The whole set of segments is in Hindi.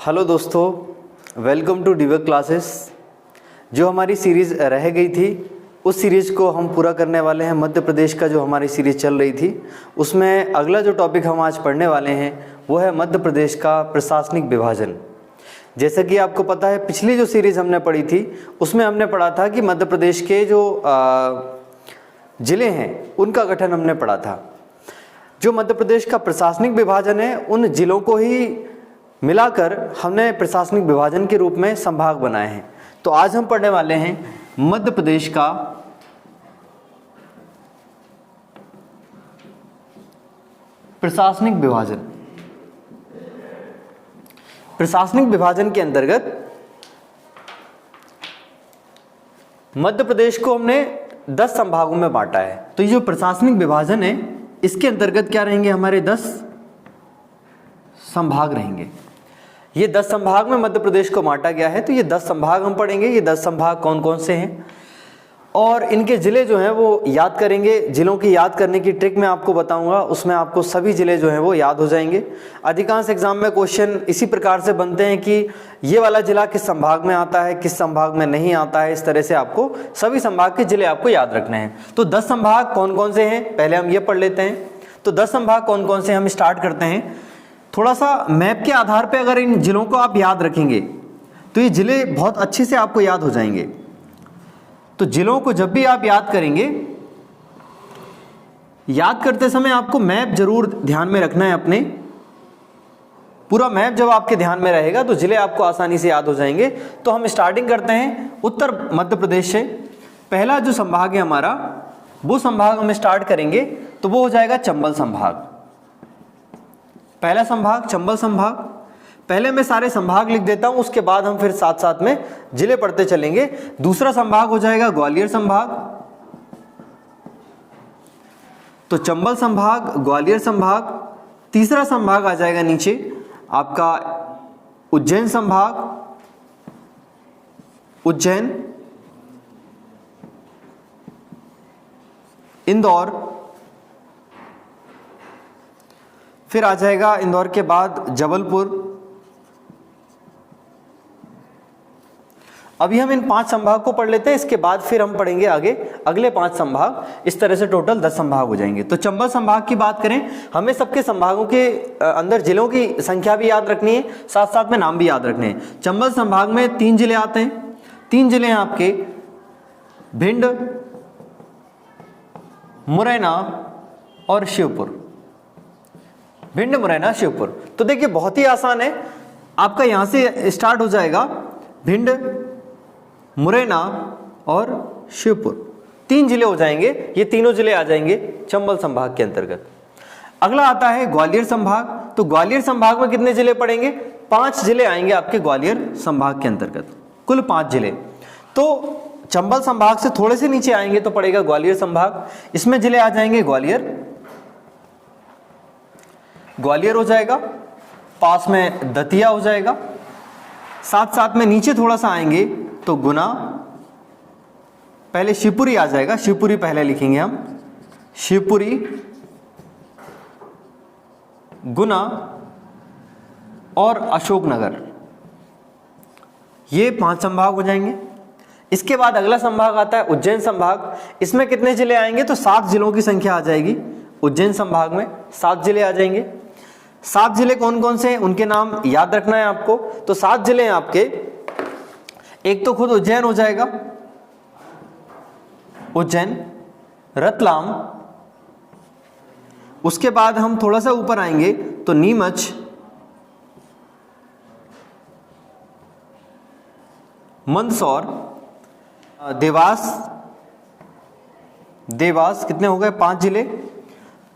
हेलो दोस्तों, वेलकम टू डिवेक क्लासेस। जो हमारी सीरीज़ रह गई थी उस सीरीज़ को हम पूरा करने वाले हैं। मध्य प्रदेश का जो हमारी सीरीज़ चल रही थी उसमें अगला जो टॉपिक हम आज पढ़ने वाले हैं वो है मध्य प्रदेश का प्रशासनिक विभाजन। जैसा कि आपको पता है, पिछली जो सीरीज़ हमने पढ़ी थी उसमें हमने पढ़ा था कि मध्य प्रदेश के जो ज़िले हैं उनका गठन हमने पढ़ा था। जो मध्य प्रदेश का प्रशासनिक विभाजन है उन ज़िलों को ही मिलाकर हमने प्रशासनिक विभाजन के रूप में संभाग बनाए हैं। तो आज हम पढ़ने वाले हैं मध्य प्रदेश का प्रशासनिक विभाजन। प्रशासनिक विभाजन के अंतर्गत मध्य प्रदेश को हमने 10 संभागों में बांटा है। तो ये जो प्रशासनिक विभाजन है इसके अंतर्गत क्या रहेंगे, हमारे 10 संभाग रहेंगे। ये 10 संभाग में मध्य प्रदेश को बांटा गया है। तो ये 10 संभाग हम पढ़ेंगे। ये 10 संभाग कौन कौन से हैं और इनके ज़िले जो हैं वो याद करेंगे। ज़िलों की याद करने की ट्रिक मैं आपको बताऊंगा, उसमें आपको सभी ज़िले जो हैं वो याद हो जाएंगे। अधिकांश एग्जाम में क्वेश्चन इसी प्रकार से बनते हैं कि ये वाला ज़िला किस संभाग में आता है, किस संभाग में नहीं आता है। इस तरह से आपको सभी संभाग के ज़िले आपको याद रखने हैं। तो 10 संभाग कौन कौन से हैं पहले हम ये पढ़ लेते हैं। तो 10 संभाग कौन कौन से हम स्टार्ट करते हैं। थोड़ा सा मैप के आधार पे अगर इन जिलों को आप याद रखेंगे तो ये जिले बहुत अच्छे से आपको याद हो जाएंगे। तो जिलों को जब भी आप याद करेंगे, याद करते समय आपको मैप जरूर ध्यान में रखना है अपने। पूरा मैप जब आपके ध्यान में रहेगा तो जिले आपको आसानी से याद हो जाएंगे। तो हम स्टार्टिंग करते हैं उत्तर मध्य प्रदेश से। पहला जो संभाग है हमारा वो संभाग हम स्टार्ट करेंगे तो वो हो जाएगा चंबल संभाग। पहला संभाग चंबल संभाग। पहले मैं सारे संभाग लिख देता हूं, उसके बाद हम फिर साथ साथ में जिले पढ़ते चलेंगे। दूसरा संभाग हो जाएगा ग्वालियर संभाग। तो चंबल संभाग, ग्वालियर संभाग। तीसरा संभाग आ जाएगा नीचे आपका उज्जैन संभाग, उज्जैन, इंदौर। फिर आ जाएगा इंदौर के बाद जबलपुर। अभी हम इन 5 संभाग को पढ़ लेते हैं, इसके बाद फिर हम पढ़ेंगे आगे अगले 5 संभाग। इस तरह से टोटल 10 संभाग हो जाएंगे। तो चंबल संभाग की बात करें, हमें सबके संभागों के अंदर जिलों की संख्या भी याद रखनी है, साथ साथ में नाम भी याद रखने हैं। चंबल संभाग में 3 जिले आते हैं। 3 जिले हैं आपके भिंड, मुरैना और शिवपुर। भिंड, मुरैना, शिवपुर। तो देखिए बहुत ही आसान है, आपका यहां से स्टार्ट हो जाएगा भिंड, मुरैना और शिवपुर। 3 जिले हो जाएंगे, ये तीनों जिले आ जाएंगे चंबल संभाग के अंतर्गत। अगला आता है ग्वालियर संभाग। तो ग्वालियर संभाग में कितने जिले पड़ेंगे, 5 जिले आएंगे आपके ग्वालियर संभाग के अंतर्गत, कुल 5 जिले। तो चंबल संभाग से थोड़े से नीचे आएंगे तो पड़ेगा ग्वालियर संभाग। इसमें जिले आ जाएंगे ग्वालियर, ग्वालियर हो जाएगा, पास में दतिया हो जाएगा। साथ साथ में नीचे थोड़ा सा आएंगे तो गुना, पहले शिवपुरी आ जाएगा। शिवपुरी पहले लिखेंगे हम, शिवपुरी, गुना और अशोकनगर। ये 5 संभाग हो जाएंगे। इसके बाद अगला संभाग आता है उज्जैन संभाग। इसमें कितने जिले आएंगे, तो 7 जिलों की संख्या आ जाएगी। उज्जैन संभाग में 7 जिले आ जाएंगे। 7 जिले कौन कौन से हैं उनके नाम याद रखना है आपको। तो 7 जिले हैं आपके, एक तो खुद उज्जैन हो जाएगा, उज्जैन, रतलाम। उसके बाद हम थोड़ा सा ऊपर आएंगे तो नीमच, मंदसौर, देवास। देवास कितने हो गए, 5 जिले।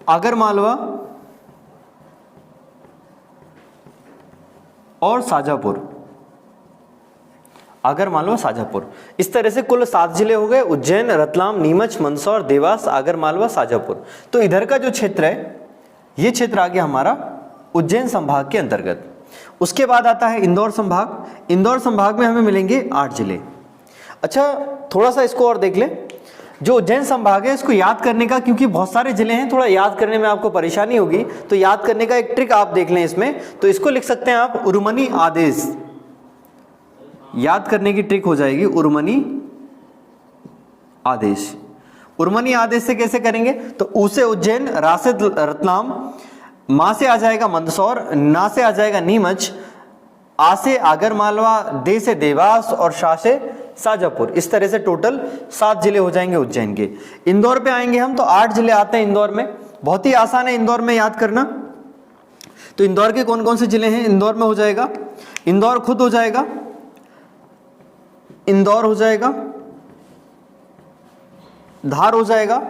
आगरमालवा और शाजापुर, आगरमालवा, शाजापुर। इस तरह से कुल 7 जिले हो गए, उज्जैन, रतलाम, नीमच, मंदसौर, देवास, आगरमालवा, शाजापुर। तो इधर का जो क्षेत्र है ये क्षेत्र आ गया हमारा उज्जैन संभाग के अंतर्गत। उसके बाद आता है इंदौर संभाग। इंदौर संभाग में हमें मिलेंगे 8 जिले। अच्छा, थोड़ा सा इसको और देख लें। जो उज्जैन संभाग है इसको याद करने का, क्योंकि बहुत सारे जिले हैं, थोड़ा याद करने में आपको परेशानी होगी, तो याद करने का एक ट्रिक आप देख लें इसमें। तो इसको लिख सकते हैं आप उर्मनी आदेश, याद करने की ट्रिक हो जाएगी उर्मनी आदेश। उर्मनी आदेश से कैसे करेंगे, तो ऊ से उज्जैन, रा से रतलाम, मा से आ जाएगा मंदसौर, ना से आ जाएगा नीमच, आ से आगरमालवा, दे से देवास और शा से शाजापुर। इस तरह से टोटल 7 जिले हो जाएंगे उज्जैन के। इंदौर पे आएंगे हम तो 8 जिले आते हैं इंदौर में, बहुत ही आसान है इंदौर में याद करना। तो इंदौर के कौन कौन से जिले हैं, इंदौर में हो जाएगा इंदौर खुद हो जाएगा, इंदौर हो जाएगा, धार हो जाएगा,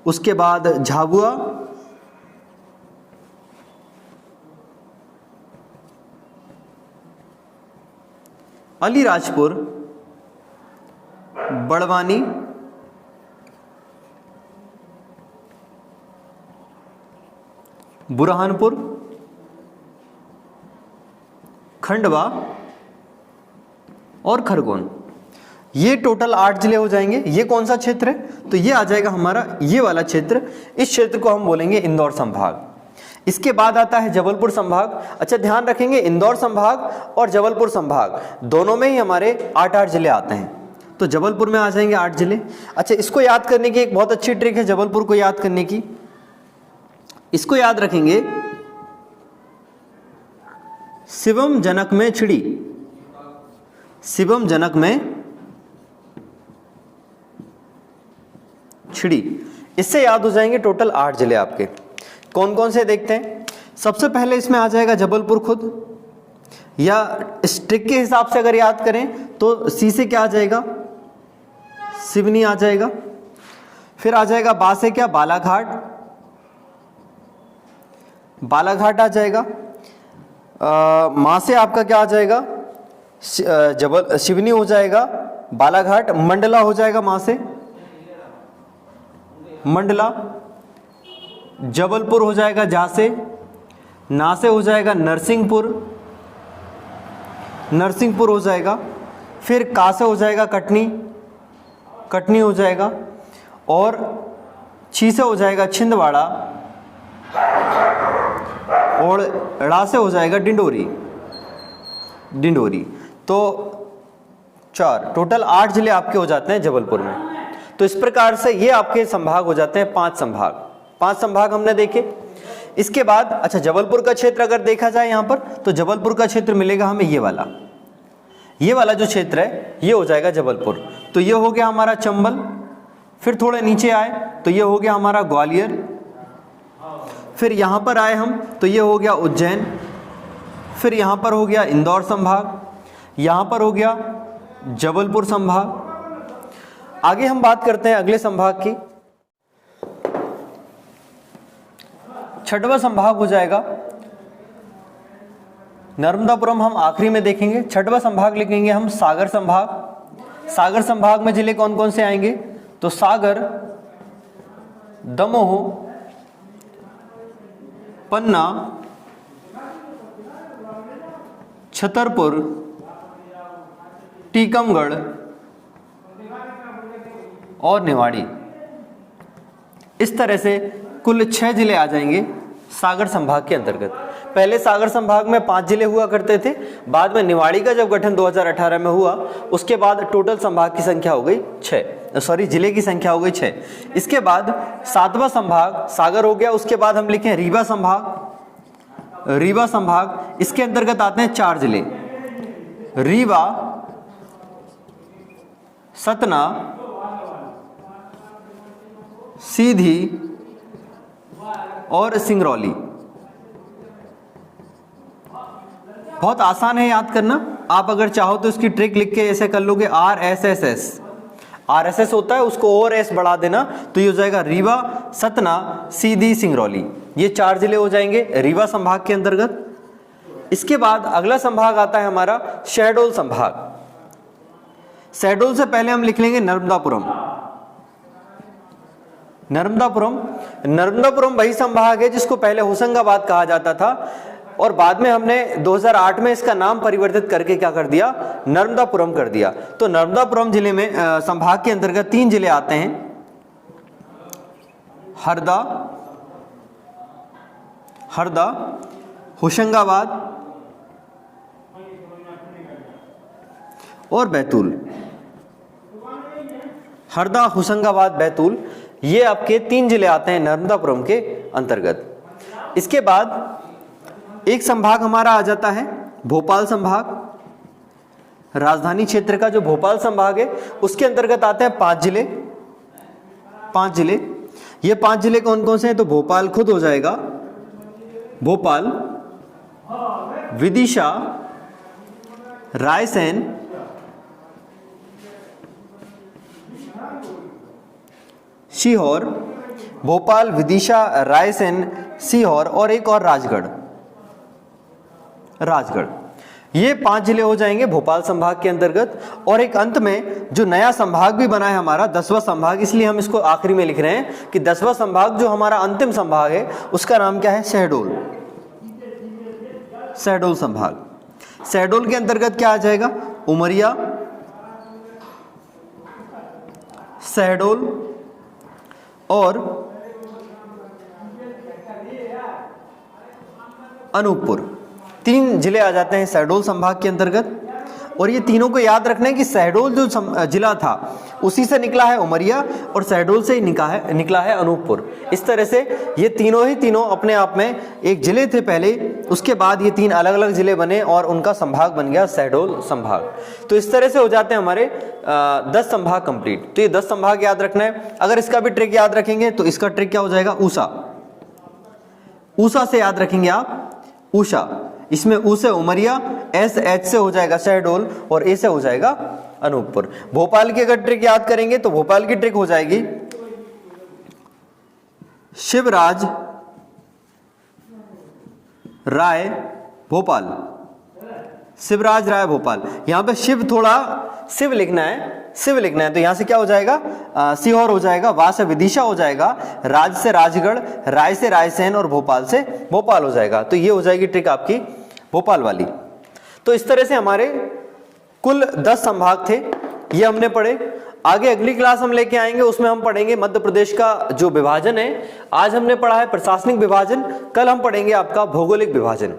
उसके बाद झाबुआ, अलीराजपुर, बड़वानी, बुरहानपुर, खंडवा और खरगोन। ये टोटल 8 जिले हो जाएंगे। ये कौन सा क्षेत्र है, तो ये आ जाएगा हमारा ये वाला क्षेत्र। इस क्षेत्र को हम बोलेंगे इंदौर संभाग। इसके बाद आता है जबलपुर संभाग। अच्छा ध्यान रखेंगे, इंदौर संभाग और जबलपुर संभाग दोनों में ही हमारे 8-8 जिले आते हैं। तो जबलपुर में आ जाएंगे 8 जिले। अच्छा, इसको याद करने की एक बहुत अच्छी ट्रिक है जबलपुर को याद करने की। इसको याद रखेंगे, शिवम जनक में छिड़ी, शिवम जनक में छिड़ी, इससे याद हो जाएंगे टोटल 8 जिले आपके। कौन कौन से देखते हैं। सबसे पहले इसमें आ जाएगा जबलपुर खुद, या इस ट्रिक के हिसाब से अगर याद करें तो सी से क्या आ जाएगा, सिवनी आ जाएगा। फिर आ जाएगा बा से क्या, बालाघाट, बालाघाट आ जाएगा। मां से आपका क्या आ जाएगा, सिवनी हो जाएगा, बालाघाट, मंडला हो जाएगा मां से, मंडला, जबलपुर हो जाएगा जा से, ना से हो जाएगा नरसिंहपुर, नरसिंहपुर हो जाएगा। फिर का से हो जाएगा कटनी, कटनी हो जाएगा। और छी से हो जाएगा छिंदवाड़ा, और ड़ा से हो जाएगा डिंडोरी, डिंडोरी। तो 4 टोटल 8 जिले आपके हो जाते हैं जबलपुर में। तो इस प्रकार से ये आपके संभाग हो जाते हैं 5 संभाग। 5 संभाग हमने देखे। इसके बाद अच्छा जबलपुर का क्षेत्र अगर देखा जाए यहाँ पर, तो जबलपुर का क्षेत्र मिलेगा हमें ये वाला जो क्षेत्र है ये हो जाएगा जबलपुर। तो ये हो गया हमारा चंबल। फिर थोड़े नीचे आए तो ये हो गया हमारा ग्वालियर। फिर यहाँ पर आए हम तो ये हो गया उज्जैन। फिर यहाँ पर हो गया इंदौर संभाग, यहाँ पर हो गया जबलपुर संभाग। आगे हम बात करते हैं अगले संभाग की। 6वां संभाग हो जाएगा नर्मदापुरम, हम आखिरी में देखेंगे। 6वां संभाग लिखेंगे हम सागर संभाग। सागर संभाग में जिले कौन कौन से आएंगे, तो सागर, दमोह, पन्ना, छतरपुर, टीकमगढ़ और निवाड़ी। इस तरह से कुल 6 जिले आ जाएंगे सागर संभाग के अंतर्गत। पहले सागर संभाग में 5 जिले हुआ करते थे, बाद में निवाड़ी का जब गठन 2018 में हुआ उसके बाद टोटल संभाग की संख्या हो गई 6, जिले की संख्या हो गई 6। इसके बाद 7वां संभाग सागर हो गया। उसके बाद हम लिखें रीवा संभाग। रीवा संभाग इसके अंतर्गत आते हैं 4 जिले, रीवा, सतना, सीधी और सिंगरौली। बहुत आसान है याद करना। आप अगर चाहो तो इसकी ट्रिक लिख के ऐसे कर लोगे, RSS, RSS होता है उसको और S बढ़ा देना तो ये हो जाएगा रीवा, सतना, सीधी, सिंगरौली। ये 4 जिले हो जाएंगे रीवा संभाग के अंतर्गत। इसके बाद अगला संभाग आता है हमारा शहडोल संभाग। शहडोल से पहले हम लिख लेंगे नर्मदापुरम। नर्मदापुरम वही संभाग है जिसको पहले होशंगाबाद कहा जाता था और बाद में हमने 2008 में इसका नाम परिवर्तित करके क्या कर दिया, नर्मदापुरम कर दिया। तो नर्मदापुरम जिले में संभाग के अंतर्गत 3 जिले आते हैं, हरदा, होशंगाबाद और बैतूल। हरदा, होशंगाबाद, बैतूल, ये आपके 3 जिले आते हैं नर्मदापुरम के अंतर्गत। इसके बाद एक संभाग हमारा आ जाता है भोपाल संभाग। राजधानी क्षेत्र का जो भोपाल संभाग है उसके अंतर्गत आते हैं 5 जिले। 5 जिले, ये 5 जिले कौन कौन से हैं? तो भोपाल खुद हो जाएगा, भोपाल, विदिशा, रायसेन, सीहोर, भोपाल, विदिशा, रायसेन, सीहोर और एक और राजगढ़। ये 5 जिले हो जाएंगे भोपाल संभाग के अंतर्गत। और एक अंत में जो नया संभाग भी बना है हमारा 10वां संभाग, इसलिए हम इसको आखिरी में लिख रहे हैं कि 10वां संभाग जो हमारा अंतिम संभाग है उसका नाम क्या है? शहडोल। शहडोल संभाग। शहडोल के अंतर्गत क्या आ जाएगा? उमरिया, शहडोल और अनूपपुर। 3 जिले आ जाते हैं शहडोल संभाग के अंतर्गत। और ये तीनों को याद रखना है कि शहडोल जो जिला था उसी से निकला है उमरिया और शहडोल से ही निकला है अनूपपुर। इस तरह से ये तीनों अपने आप में एक जिले थे पहले, उसके बाद ये 3 अलग अलग जिले बने और उनका संभाग बन गया शहडोल संभाग। तो इस तरह से हो जाते हैं हमारे 10 संभाग कंप्लीट। तो ये 10 संभाग याद रखना है। अगर इसका भी ट्रिक याद रखेंगे तो इसका ट्रिक क्या हो जाएगा? ऊषा से याद रखेंगे आप, ऊषा। इसमें ऊ से उमरिया, एस एच से हो जाएगा शहडोल और ए से हो जाएगा अनूपपुर। भोपाल की अगर ट्रिक याद करेंगे तो भोपाल की ट्रिक हो जाएगी शिवराज राय भोपाल। शिवराज राय भोपाल। यहां पे शिव लिखना है तो यहां से क्या हो जाएगा? सीहोर हो जाएगा, वा से विदिशा हो जाएगा, राज से राजगढ़, राय से रायसेन और भोपाल से भोपाल हो जाएगा। तो ये हो जाएगी ट्रिक आपकी भोपाल वाली। तो इस तरह से हमारे कुल 10 संभाग थे, ये हमने पढ़े। आगे अगली क्लास हम लेके आएंगे, उसमें हम पढ़ेंगे मध्य प्रदेश का जो विभाजन है। आज हमने पढ़ा है प्रशासनिक विभाजन, कल हम पढ़ेंगे आपका भौगोलिक विभाजन।